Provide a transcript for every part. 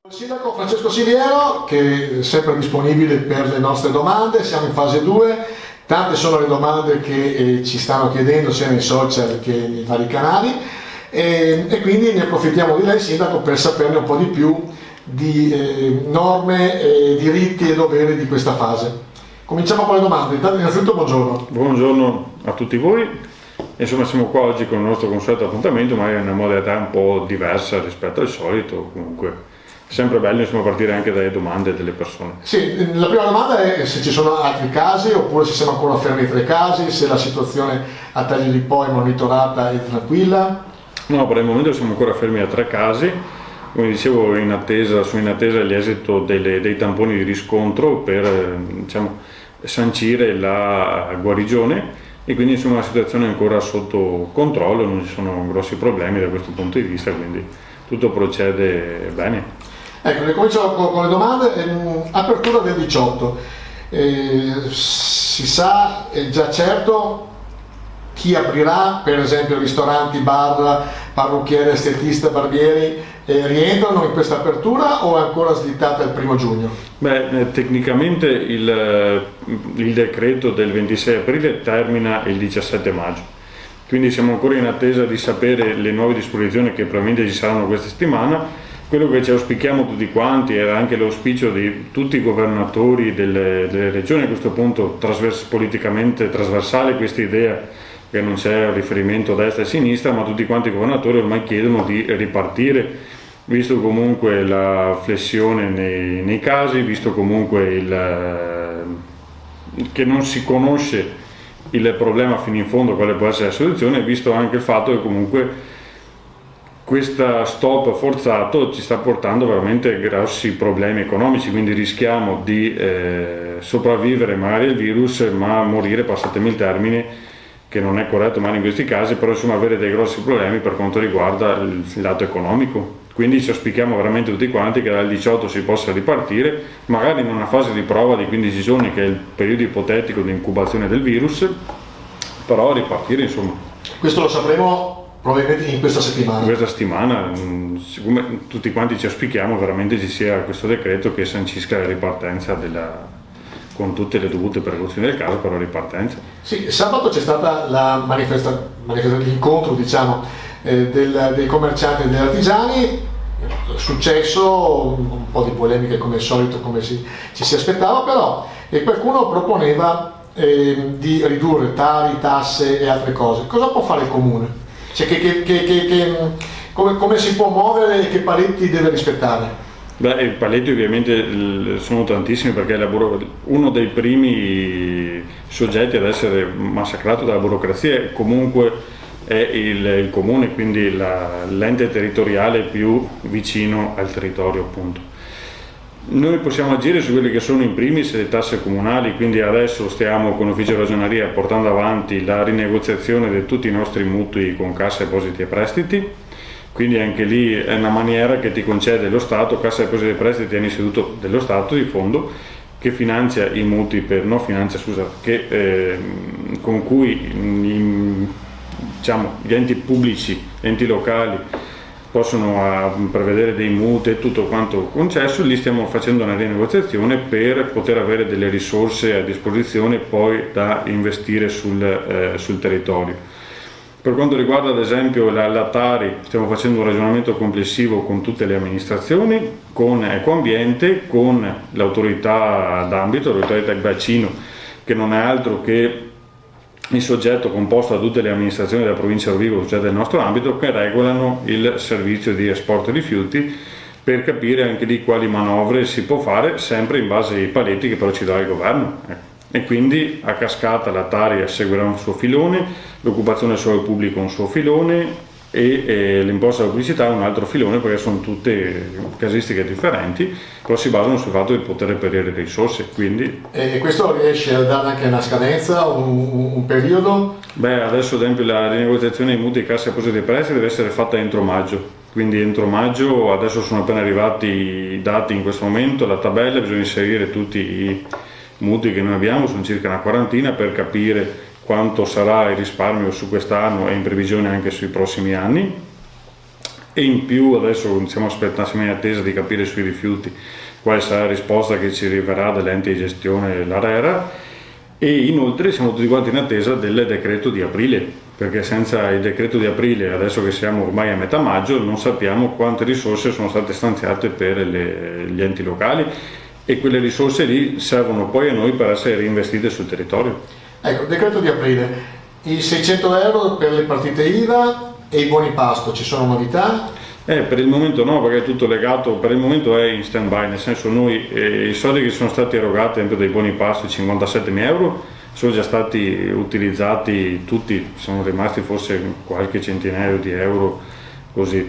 Il sindaco Francesco Siliero, che è sempre disponibile per le nostre domande. Siamo in fase 2, tante sono le domande che ci stanno chiedendo sia nei social che nei vari canali e quindi ne approfittiamo di lei, sindaco, per saperne un po' di più di norme, diritti e doveri di questa fase. Cominciamo con le domande. Intanto, innanzitutto buongiorno. Buongiorno a tutti voi. Insomma, siamo qua oggi con il nostro consueto appuntamento, ma in una modalità un po' diversa rispetto al solito. Comunque sempre bello, insomma, partire anche dalle domande delle persone. Sì, la prima domanda è se ci sono altri casi oppure se siamo ancora fermi tra i casi, se la situazione a Tagli di Po è monitorata e tranquilla. No, per il momento siamo ancora fermi a 3 casi, come dicevo, sono in attesa l'esito dei tamponi di riscontro per sancire la guarigione, e quindi insomma la situazione è ancora sotto controllo, non ci sono grossi problemi da questo punto di vista, quindi tutto procede bene. Ecco, ricomincio con le domande. Apertura del 18, si sa, è già certo chi aprirà? Per esempio ristoranti, bar, parrucchiere, estetista, barbieri rientrano in questa apertura o è ancora slittata il 1 giugno? Beh, tecnicamente il decreto del 26 aprile termina il 17 maggio, quindi siamo ancora in attesa di sapere le nuove disposizioni che probabilmente ci saranno questa settimana. Quello che ci auspichiamo tutti quanti, era anche l'auspicio di tutti i governatori delle regioni a questo punto, politicamente trasversale questa idea, che non c'è riferimento a destra e a sinistra, ma tutti quanti i governatori ormai chiedono di ripartire, visto comunque la flessione nei casi, visto comunque che non si conosce il problema fino in fondo quale può essere la soluzione, visto anche il fatto che comunque questo stop forzato ci sta portando veramente grossi problemi economici, quindi rischiamo di sopravvivere magari al virus, ma morire, passatemi il termine, che non è corretto mai in questi casi, però insomma avere dei grossi problemi per quanto riguarda il lato economico. Quindi ci auspichiamo veramente tutti quanti che dal 18 si possa ripartire, magari in una fase di prova di 15 giorni, che è il periodo ipotetico di incubazione del virus, però ripartire insomma. Questo lo sapremo probabilmente in questa settimana. In questa settimana, siccome tutti quanti ci auspichiamo veramente ci sia questo decreto che sancisca la ripartenza con tutte le dovute precauzioni del caso, però ripartenza. Sì, sabato c'è stata la l'incontro, diciamo, dei commercianti e degli artigiani, successo, un po' di polemiche come al solito, come ci si aspettava, però qualcuno proponeva di ridurre tali, tasse e altre cose. Cosa può fare il comune? Cioè, come si può muovere e che paletti deve rispettare? Beh, i paletti ovviamente sono tantissimi, perché uno dei primi soggetti ad essere massacrato dalla burocrazia comunque è il comune, quindi l'ente territoriale più vicino al territorio, appunto. Noi possiamo agire su quelle che sono in primis le tasse comunali, quindi adesso stiamo con l'ufficio ragioneria portando avanti la rinegoziazione di tutti i nostri mutui con Cassa Depositi e Prestiti, quindi anche lì è una maniera che ti concede lo Stato. Cassa Depositi e Prestiti è un istituto dello Stato di fondo che finanzia i mutui con cui gli enti pubblici, enti locali possono prevedere dei mutui e tutto quanto concesso. Lì stiamo facendo una rinegoziazione per poter avere delle risorse a disposizione poi da investire sul territorio. Per quanto riguarda ad esempio la Tari, stiamo facendo un ragionamento complessivo con tutte le amministrazioni, con Ecoambiente, con l'autorità d'ambito, l'autorità del bacino, che non è altro che il soggetto composto da tutte le amministrazioni della provincia di Rovigo, cioè del nostro ambito, che regolano il servizio di esporto rifiuti, per capire anche lì quali manovre si può fare, sempre in base ai paletti che però ci dà il governo. E quindi a cascata la Tari seguirà un suo filone, l'occupazione del suolo pubblico un suo filone e l'imposta alla pubblicità un altro filone, perché sono tutte casistiche differenti, però si basano sul fatto di poter reperire risorse. Quindi e questo riesce a dare anche una scadenza, un periodo? Beh, adesso ad esempio la rinegoziazione dei mutui Cassa Depositi e Prestiti deve essere fatta entro maggio, quindi entro maggio. Adesso sono appena arrivati i dati in questo momento, la tabella, bisogna inserire tutti i mutui che noi abbiamo, sono circa una quarantina, per capire quanto sarà il risparmio su quest'anno e in previsione anche sui prossimi anni. e in più adesso siamo in attesa di capire sui rifiuti quale sarà la risposta che ci arriverà dall'ente di gestione, l'ARERA, e inoltre siamo tutti quanti in attesa del decreto di aprile, perché senza il decreto di aprile, adesso che siamo ormai a metà maggio, non sappiamo quante risorse sono state stanziate per gli enti locali, e quelle risorse lì servono poi a noi per essere reinvestite sul territorio. Ecco, decreto di aprile, i 600 euro per le partite IVA e i buoni pasto, ci sono novità? Per il momento no, perché è tutto legato, per il momento è in stand by, nel senso noi i soldi che sono stati erogati, ad esempio dei buoni pasto, 57.000 euro, sono già stati utilizzati tutti, sono rimasti forse qualche centinaio di euro così,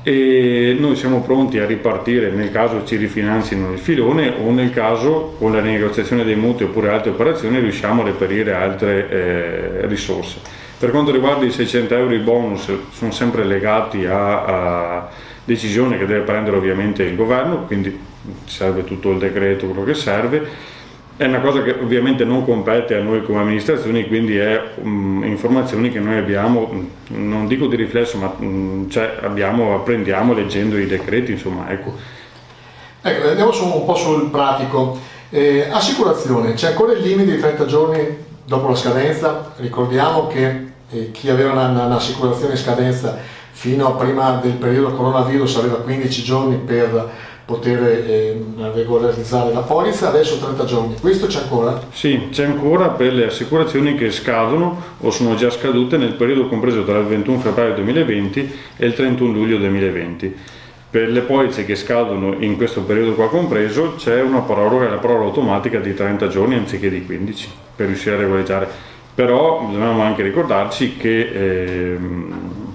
e noi siamo pronti a ripartire nel caso ci rifinanzino il filone, o nel caso con la rinegoziazione dei mutui oppure altre operazioni riusciamo a reperire altre risorse. Per quanto riguarda i 600 euro, i bonus sono sempre legati a decisione che deve prendere ovviamente il governo, quindi serve tutto il decreto, quello che serve. È una cosa che ovviamente non compete a noi come amministrazioni, quindi è informazioni che noi abbiamo, non dico di riflesso, ma apprendiamo leggendo i decreti, insomma, ecco. Ecco, andiamo un po' sul pratico. Assicurazione, c'è ancora il limite di 30 giorni dopo la scadenza? Ricordiamo che chi aveva un'assicurazione in scadenza fino a prima del periodo coronavirus aveva 15 giorni per poter regolarizzare la polizza, adesso 30 giorni. Questo c'è ancora? Sì, c'è ancora per le assicurazioni che scadono o sono già scadute nel periodo compreso tra il 21 febbraio 2020 e il 31 luglio 2020. Per le polizze che scadono in questo periodo qua compreso c'è una proroga, la proroga automatica di 30 giorni anziché di 15 per riuscire a regolarizzare. Però dobbiamo anche ricordarci che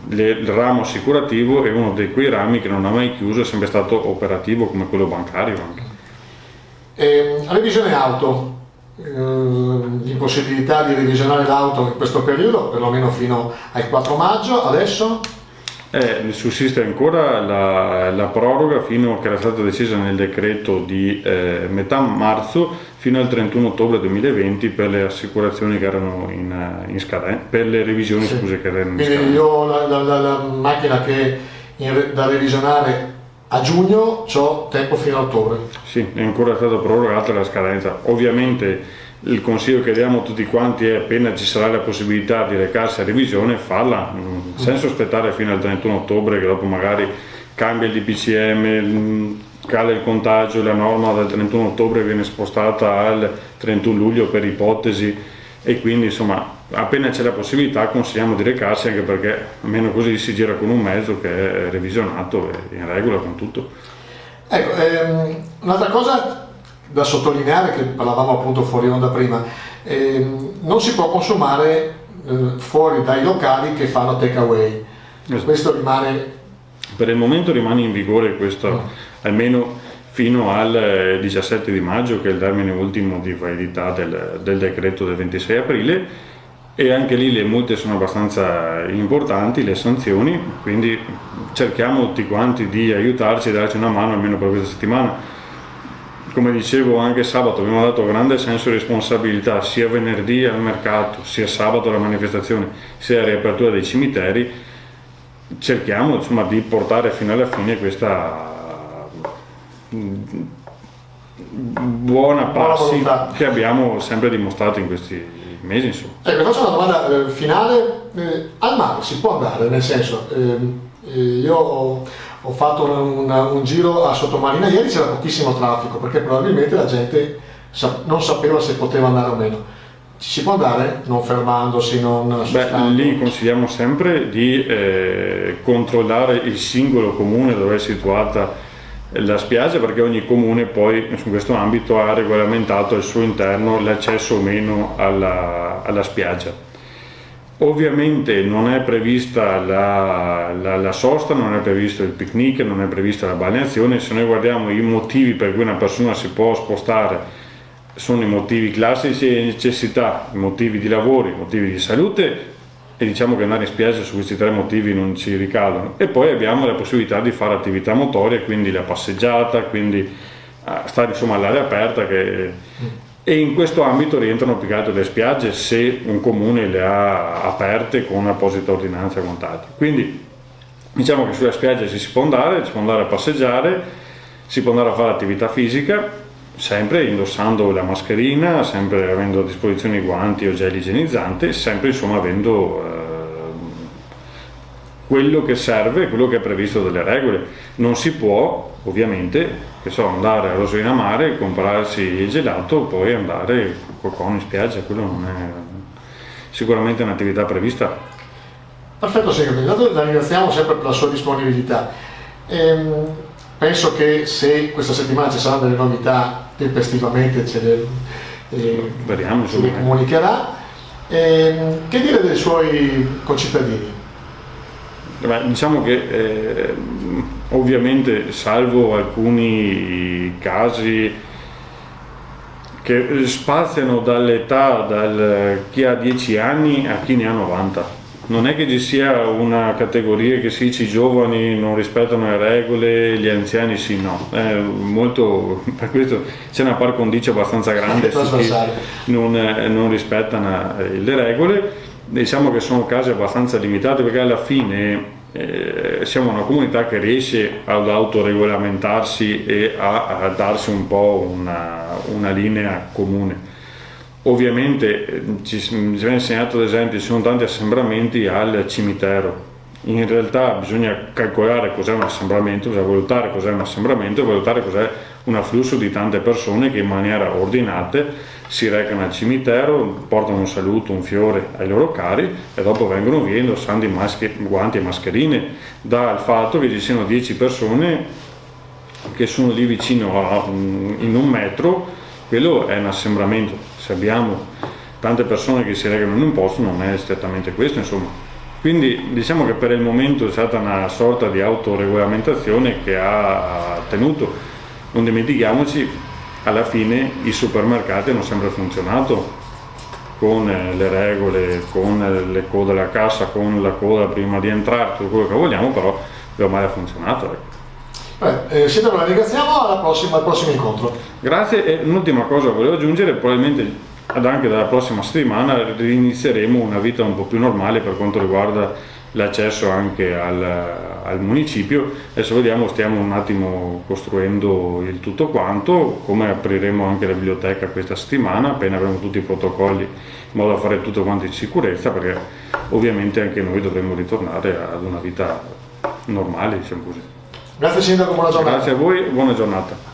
il ramo assicurativo è uno di quei rami che non ha mai chiuso, è sempre stato operativo come quello bancario anche. Revisione auto, l'impossibilità di revisionare l'auto in questo periodo, perlomeno fino al 4 maggio, adesso? Sussiste ancora la proroga fino che era stata decisa nel decreto di metà marzo fino al 31 ottobre 2020 per le assicurazioni che erano in scadenza, per le revisioni sì. Scuse che erano in Quindi scadenza. io ho la macchina che da revisionare a giugno, ho tempo fino a ottobre. Sì, è ancora stata prorogata la scadenza. Ovviamente il consiglio che diamo a tutti quanti è, appena ci sarà la possibilità di recarsi a revisione, farla, senza aspettare fino al 31 ottobre che dopo magari cambia il DPCM, cala il contagio, la norma dal 31 ottobre viene spostata al 31 luglio per ipotesi, e quindi insomma appena c'è la possibilità consigliamo di recarsi, anche perché almeno così si gira con un mezzo che è revisionato e in regola con tutto. Ecco, un'altra cosa da sottolineare, che parlavamo appunto fuori onda prima, non si può consumare fuori dai locali che fanno take away. Esatto. Questo rimane... Per il momento rimane in vigore questo, almeno fino al 17 di maggio, che è il termine ultimo di validità del decreto del 26 aprile, e anche lì le multe sono abbastanza importanti, le sanzioni, quindi cerchiamo tutti quanti di aiutarci e darci una mano almeno per questa settimana. Come dicevo, anche sabato abbiamo dato grande senso di responsabilità, sia venerdì al mercato, sia sabato alla manifestazione, sia alla riapertura dei cimiteri. Cerchiamo insomma di portare fino alla fine questa buona passi che abbiamo sempre dimostrato in questi mesi, insomma. Ecco, faccio una domanda finale. Al mare si può andare, nel senso, io ho fatto un giro a Sottomarina ieri, c'era pochissimo traffico perché probabilmente la gente non sapeva se poteva andare o meno. Ci si può andare non fermandosi, non assustando? Lì consigliamo sempre di controllare il singolo comune dove è situata la spiaggia, perché ogni comune poi su questo ambito ha regolamentato al suo interno l'accesso o meno alla spiaggia. Ovviamente non è prevista la sosta, non è previsto il picnic, non è prevista la balneazione. Se noi guardiamo i motivi per cui una persona si può spostare, sono i motivi classici di necessità, i motivi di lavoro, i motivi di salute, e diciamo che andare in spiaggia su questi tre motivi non ci ricadono. E poi abbiamo la possibilità di fare attività motorie, quindi la passeggiata, quindi stare insomma all'aria aperta, e in questo ambito rientrano più che altro le spiagge, se un comune le ha aperte con apposita ordinanza e quant'altro. Quindi Diciamo che sulla spiaggia si può andare a passeggiare, si può andare a fare attività fisica, sempre indossando la mascherina, sempre avendo a disposizione i guanti o gel igienizzante, sempre insomma avendo quello che serve, quello che è previsto dalle regole. Non si può ovviamente andare a Rosolina Mare, comprarsi il gelato, poi andare in spiaggia, quello non è sicuramente un'attività prevista. Perfetto, segretario, la ringraziamo sempre per la sua disponibilità. Penso che se questa settimana ci saranno delle novità, tempestivamente ce le comunicherà. Che dire dei suoi concittadini? Diciamo che ovviamente, salvo alcuni casi che spaziano dall'età, chi ha 10 anni a chi ne ha 90, non è che ci sia una categoria che sì, i giovani non rispettano le regole, gli anziani sì, no. Molto, per questo c'è una par condicio abbastanza grande su chi non rispettano le regole. Diciamo che sono casi abbastanza limitati, perché alla fine siamo una comunità che riesce ad autoregolamentarsi e a darsi un po' una linea comune. Ovviamente ci viene insegnato, ad esempio, ci sono tanti assembramenti al cimitero. In realtà bisogna calcolare cos'è un assembramento, bisogna valutare cos'è un assembramento e valutare cos'è un afflusso di tante persone che in maniera ordinata si recano al cimitero, portano un saluto, un fiore ai loro cari e dopo vengono via indossando guanti e mascherine. Dal fatto che ci siano 10 persone che sono lì vicino in un metro, quello è un assembramento. Se abbiamo tante persone che si recano in un posto, non è strettamente questo, insomma. Quindi diciamo che per il momento è stata una sorta di autoregolamentazione che ha tenuto. Non dimentichiamoci, alla fine i supermercati hanno sempre funzionato con le regole, con le code alla cassa, con la coda prima di entrare, tutto quello che vogliamo, però ormai ha funzionato. Sindaco, la ringraziamo, al prossimo incontro. Grazie, e un'ultima cosa volevo aggiungere, probabilmente anche dalla prossima settimana inizieremo una vita un po' più normale per quanto riguarda l'accesso anche al municipio. Adesso vediamo, stiamo un attimo costruendo il tutto quanto, come apriremo anche la biblioteca questa settimana, appena avremo tutti i protocolli in modo da fare tutto quanto in sicurezza, perché ovviamente anche noi dovremo ritornare ad una vita normale, diciamo così. Grazie Sindaco, buona giornata. Grazie a voi, buona giornata.